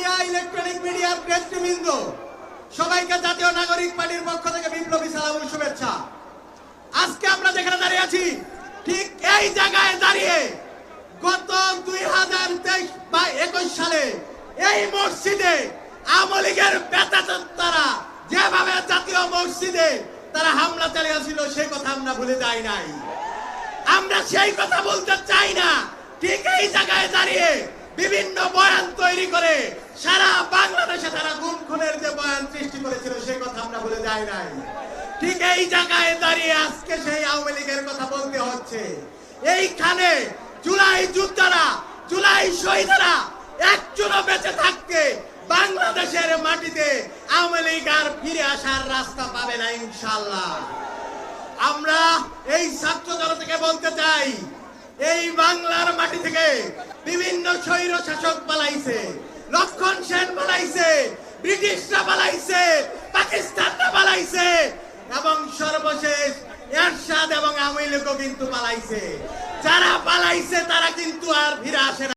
Media, electronic মিডিয়ার নেতৃবৃন্দ, সবাইকে জাতীয় নাগরিক পার্টির পক্ষ থেকে বিপ্লবী সালাম ও শুভেচ্ছা। আজকে আমরা যেখানে দাঁড়িয়ে আছি, ঠিক এই জায়গায় দাঁড়িয়ে গত 2023 সালে এই মসজিদে আওয়ামী লীগের পেতারা যেভাবে জাতীয় মসজিদে তারা হামলা চালিয়েছিল, সেই কথা আমরা ভুলে যাই নাই। আমরা সেই কথা বলতে চাই না। ঠিক এই জায়গায় দাঁড়িয়ে বিভিন্ন বয়ান তৈরি করে সারা বাংলাদেশে তারা গুম খুনের যে বয়ান সৃষ্টি করেছিল, সেই কথা আমরা ভুলে যাই নাই। ঠিক এই জায়গায় দাঁড়িয়ে আজকে সেই আওয়ামী লীগের কথা বলতে হচ্ছে। এইখানে জুলাই যোদ্ধারা, জুলাই শহীদরা একজনও বেঁচে থাকতে বাংলাদেশের মাটিতে আওয়ামী লীগ আর ফিরে আসার রাস্তা পাবে না ইনশাআল্লাহ। আমরা এই ছাত্র জনতাকে বলতে চাই, এই বাংলার মাটি থেকে বিভিন্ন স্বৈর শাসক পালাইছে, লক্ষণ সেন পালাইছে, ব্রিটিশরা পালাইছে, পাকিস্তানরা পালাইছে, এবং সর্বশেষ এরশাদ এবং আওয়ামী লীগও কিন্তু পালাইছে। যারা পালাইছে তারা কিন্তু আর ফিরে আসে না।